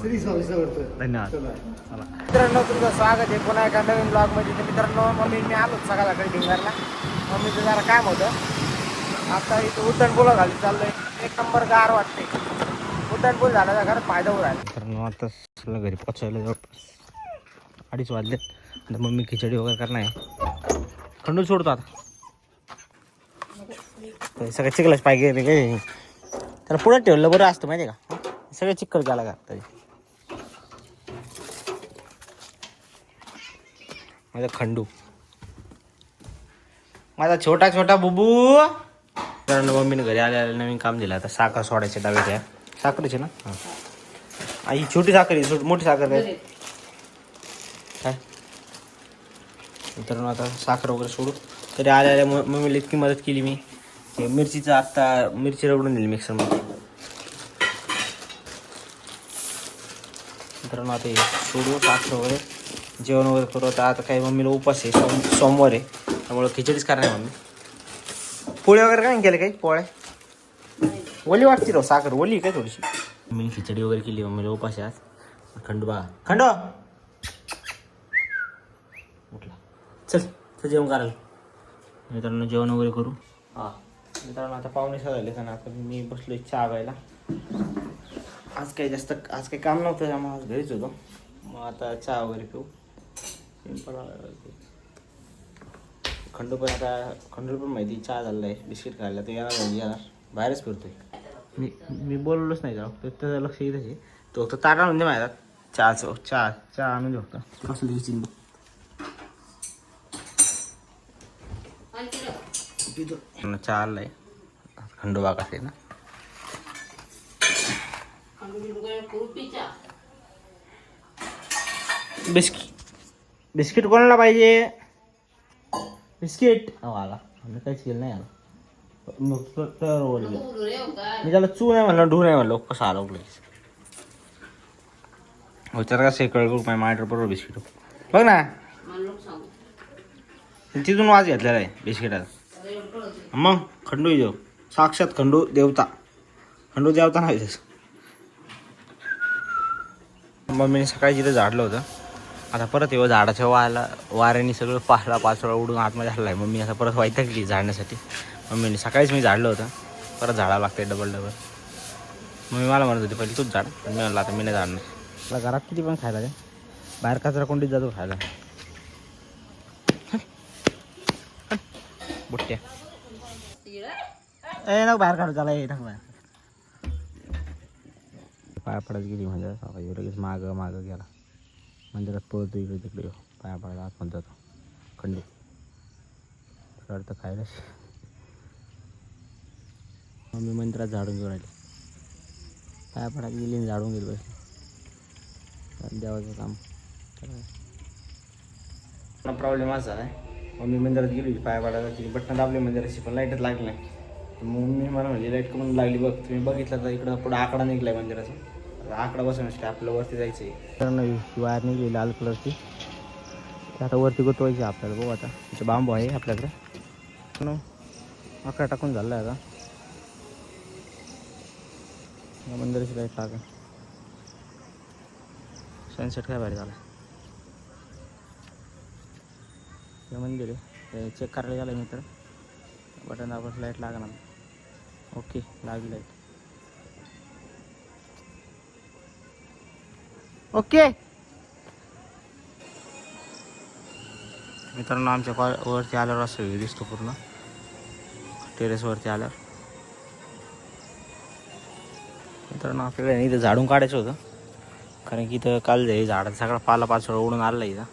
श्री स्वामी समर्थ. धन्यवाद. चला. चला. मित्रांनो तुमचं स्वागत आहे पुन्हा एका नवीन ब्लॉगमध्ये. तर मित्रांनो मी आलो सकाळी भिंगारला. मम्मीचं जरा काम होतं. आता इथं उड्डाणपूल घाली चाललोय. एक नंबर गार वाटते. उड्डाणपूल झाला तर खरं फायदा होत आहे. मित्रांनो आता सगळं घरी पोचायला जवळपास 2:30 वाजले. आता मम्मी खिचडी वगैरे करणार आहे. खंडू सोडतो आता. सगळं चिखलाच पाहिजे काय त्याला पुढे ठेवलं बरं असतं माहिती आहे का. सगळं चिखल गेला का तरी माझा खंडू, माझा छोटा छोटा बुबू. कारण मम्मीने घरी आल्या नवीन काम दिलं. आता साखर सोडायचे डब्यात या साखरेचे ना. हां ही छोटी साखर आहे. मोठी साखर काय काय मित्रांनो आता साखर वगैरे सोडू. तरी आल्या मम्मीला इतकी मदत केली मी. मिरचीचं आत्ता मिरची रगडून दिली मिक्सरमध्ये. मित्रांनो आता हे सोडू साखर वगैरे जेवण वगैरे करू. आता काही मम्मीला उपास आहे. सोमवार आहे त्यामुळं खिचडीच करणार आहे मम्मी. पोळ्या वगैरे काय केलं काही पोळ्या ओली वाटते राव. साखर ओली काय थोडीशी. मी खिचडी वगैरे केली मम्मीला उपास आहे आज. खंडू बघा खंडू उठला. चल जेवण करायला. मित्रांनो जेवण वगैरे करू. हां मित्रांनो आता 5:15 झाले का ना. आता मी बसलो चहा प्यायला. आज काही काम नव्हतं त्यामुळे आज घरीच होतो. मग आता चहा वगैरे पिऊ. खंडू पण माहिती चहा झालेला आहे. बिस्किट खायला तो येणार बाहेरच फिरतोय. मी बोललोच नाही जाऊ त्याचं लक्ष येत आहे. तो फक्त ताटा म्हणजे माहिती चहा आणून देऊ फक्त. कसं दिवशी चहा आलाय खंडू बागाचे ना. बिस्किट कोणाला पाहिजे. बिस्किट आला मी काहीच केलं नाही. आला मी त्याला चू नाही म्हणलं ढू नाही म्हणलं. कसं आलं विचार का सेकळ माझ्या बरोबर बिस्किट बघ ना. तिथून वाज घेतलेला आहे बिस्किटाचा. मग खंडू येऊ साक्षात खंडू देवता. खंडू देवता नाही तसं. मम्मीने सकाळी जिथं झाडलं होतं. आता परत येऊ झाडाच्या वाऱ्याने सगळं पाचोळा उडून आतमध्ये झालं आहे. मम्मी आता परत वैतागली झाडण्यासाठी. मम्मीने सकाळीच मी झाडलं होतं. परत झाडावं लागते डबल. मम्मी मला म्हणत होती पहिले तूच झाड. पण मी म्हणलं आता मी नाही झाडणार. मला घरात किती पण खायला काय बाहेर कचरा कोंडीत जातो खायला. बुट्ट्या नको बाहेर काढू त्याला. बाहेर पाया पडत गेली म्हणजे लगेच मागं गेला. मंदिरात पळतो इकडे तिकडे. पाया पडायला आत म्हणतो खंडू तर खायला. मम्मी मंदिरात झाडून घेऊन राहिली. पाया पडायला गेली आणि झाडून गेली बसली. देवाचं काम प्रॉब्लेम असा झाला आहे. मम्मी मंदिरात गेली पाया पडायला. तिने बटणं दाबले मंदिराची पण लाईटच लागली नाही. मम्मी मला म्हणजे लाईट करून लागली बघ. तुम्ही बघितलं तर इकडं पुढं आकडा निघला आहे मंदिराचा. आकडा बसवण्यासाठी आपल्याला वरती जायचं आहे. तर नवी वायर निघली लाल कलरची. ते आता वरती गोतवायची आपल्याला. बघू आता तिथे बांबू आहे आपल्याकडे. पण आकडा टाकून झाला आहे आता. मंदिराची लाईट टाका. सनसेट काय भारी झाला. हे मंदिर आहे चेक करायला गेलं मित्र. बटन दाबून लाईट लागणार. ओके लागली लाईट. ओके मित्रांनो आमच्या वरती आल्यावर असं व्ह्यू दिसतो पूर्ण. टेरेसवरती आल्यावर मित्रांनो आपल्याला इथं झाडून काढायचं होतं. कारण की इथं काल झाडाचा सगळा पाला पाचोळा उडून आला इथं.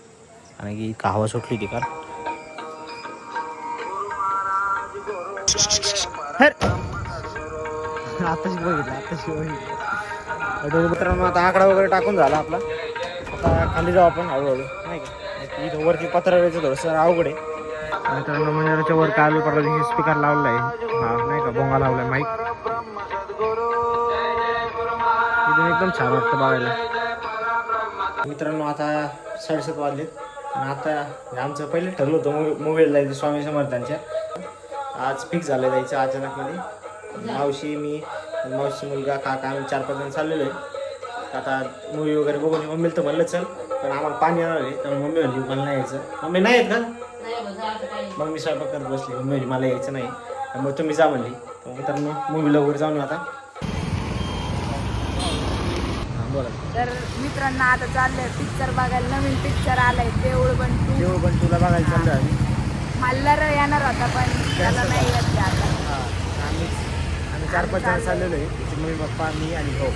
कारण की हवा सुटली ती काल. आताशी बघितलं. मित्रांनो आता आकडा वगैरे टाकून झाला आपला. आता खाली जाऊ आपण हळूहळू नाही का. इथं वरती पत्र वेळेचं थोडंसं अवघड आहे. मित्रांनो मंदिराच्या वर काल परवा दिवशी स्पीकर लावला आहे. हा नाही का भोंगा लावला आहे माईक. इथून एकदम छान वाटतं बघायला. मित्रांनो आता 7:30 वाजले. आणि आता आमचं पहिले ठरलं होतं मोबाईल जायचं स्वामी समर्थांच्या. आज फिक्स झालं जायचं अचानकमध्ये. मावशी मी मावशी मुलगा काका आम्ही 4-5 जण चाललेलो आहे. आता मूवी वगैरे बघून मम्मीला तर म्हणलं चल, पण आम्हाला पाणी येणार आहे त्यामुळे मम्मी म्हणली मला नाही यायचं. मम्मी नाही येत का? मग मी स्वयंपाक करत बसली. मम्मी म्हणली मला यायचं नाही, त्यामुळे तुम्ही जा म्हणली. तर मित्रांनो मूवीला वगैरे जाऊन येऊ आता. बोला. तर मित्रांनो आता चाललंय पिक्चर बघायला. नवीन पिक्चर आलाय देऊळ बंटू. देऊळ बंटूला बघायला चाललं आम्ही. मल्हार येणार होता पण त्याला नाही येत ते आता. आम्ही 4-5 जण चाललेलो आहे. तिची मम्मी पप्पा मी आणि भाऊ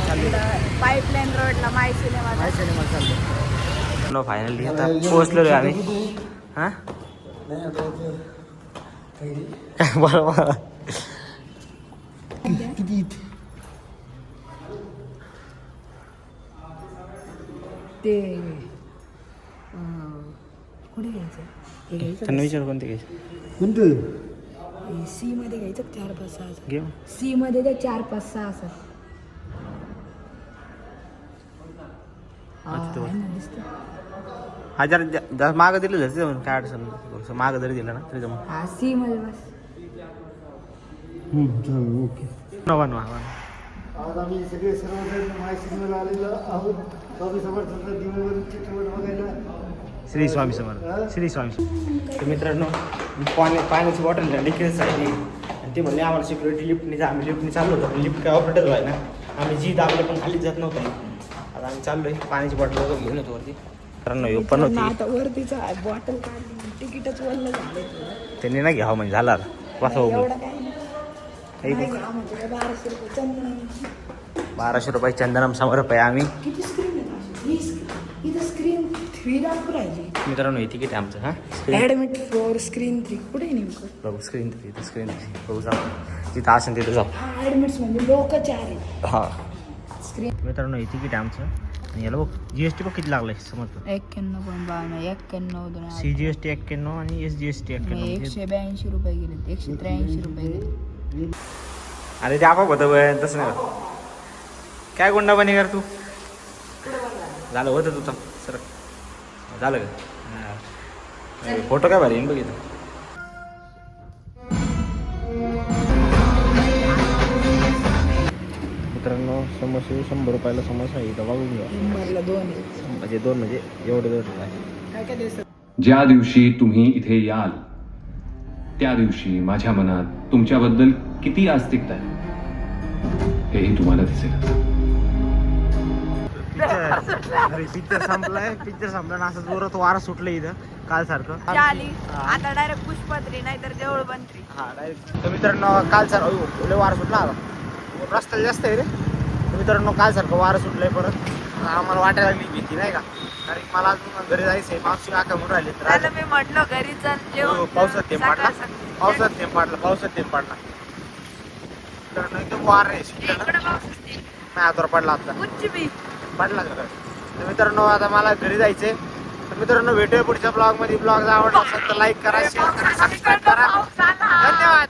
चाललेलो. पाईपलाईन रोडला माय सिनेमा. चाललो फायनली आता पोहोचलेलो आहे आम्ही. हां बरोबर. ते कुठे घ्यायचं? हे घ्यायचं त्यांना विचार कोणते घ्यायचे. कोणतं सी मध्ये घ्यायचं 4-5-6 असं. घेऊ सी मध्ये ते 4-5-6 असं. हजार मागं दिलं जर जाऊन काय अडचण नाही. मागं जरी दिलं ना तरी जमून हा सी मध्ये बस. ओके. नवा नवा आज आम्ही सगळे सर्वजण माय सिनेमाला आलेलो आहोत. स्वामी समर्थांचा दिवस चित्रपट बघायला. श्री स्वामी समर्थ. श्री स्वामी समर्थ. तर मित्रांनो पाण्याची बॉटल लिकेज सांगली आणि ते म्हणले आम्हाला सिक्युरिटी लिफ्टने जा. आम्ही लिफ्टने चाललो होतो पण लिफ्ट काय ऑपरेटर व्हाय ना. आम्ही जी दाबले पण खाली जात नव्हतं. आता आम्ही चाललोय पाण्याची बॉटल वगैरे घेऊन येतो वरती. मित्रांनो पण होती आता वरतीचा बॉटल काढली तिकीटच वळलं झालं. त्यांनी ना घ्यावं म्हणजे झाला आता वासा एवढं काही नाही. 1200 रुपये चंदनम 100 रुपये आम्ही. किती स्क्रीन आहे? इथं स्क्रीन 3 दाखवू राहिली. मित्रांनो हे तिकीट आहे आमचं. हां ॲडमिट फॉर स्क्रीन 3 कुठे आहे नेमकं? बघू स्क्रीन 3 स्क्रीन 3 बघू जाऊ जिथं असेल तिथं जाऊ. हा ॲडमिट्स म्हणजे लोक 4 आहे. हां स्क्रीन मित्रांनो हे तिकीट आहे आमचं. आणि याला बघ GST बघ किती लागलं आहे समजतो. 91.92 91 CGST 91 आणि SGST 91. 182 रुपये गेले. 183 रुपये गेले. अरे ते आपोआप होतं बघ तसं नाही होत. काय गुंडा बने कर तू. झालं होतं तुझं सर झालं का. फोटो काय भारी बघितलं. मित्रांनो समोसे 100 रुपयाला समोसा आहे. इथं बघून घ्या. नंबरला 2 आहे. म्हणजे 2 म्हणजे एवढे काय काय दिसत? ज्या दिवशी तुम्ही इथे याल त्या दिवशी माझ्या मनात तुमच्याबद्दल किती आस्तिकता आहे हेही तुम्हाला दिसेल. पिक्चर संपलाय. पिक्चर संपला ना असं जोरात वारा सुटलं इथं काल सारखं. आली आता डायरेक्ट पुष्पत्री नाहीतर देऊळ बंत्री. हा डायरेक्ट. तर मित्रांनो काल सारखं वारा सुटला आता रस्ता जास्त आहे रे. तर मित्रांनो काल सारखं वारा सुटलंय परत. आम्हाला वाटायला लागली भीती नाही का. कारण मला अजून घरी जायचंय. मागची काका म्हणून राहिले त्याला मी म्हटलं घरी चल जेवण. पावसात थेंब पाडला. पावसात थेंब पाडला. पावसात थेंब पाडला. मित्रांनो एकदम वार आहे सुटलेलं. इकडे पाऊस होती. नाही हातावर पडला आता उच्च बी. पडला का. तर मित्रांनो आता मला घरी जायचंय. तर मित्रांनो भेटूया पुढच्या ब्लॉग मध्ये. ब्लॉग जर आवडला असेल तर लाईक करा, शेअर करा, सबस्क्राईब करा. धन्यवाद.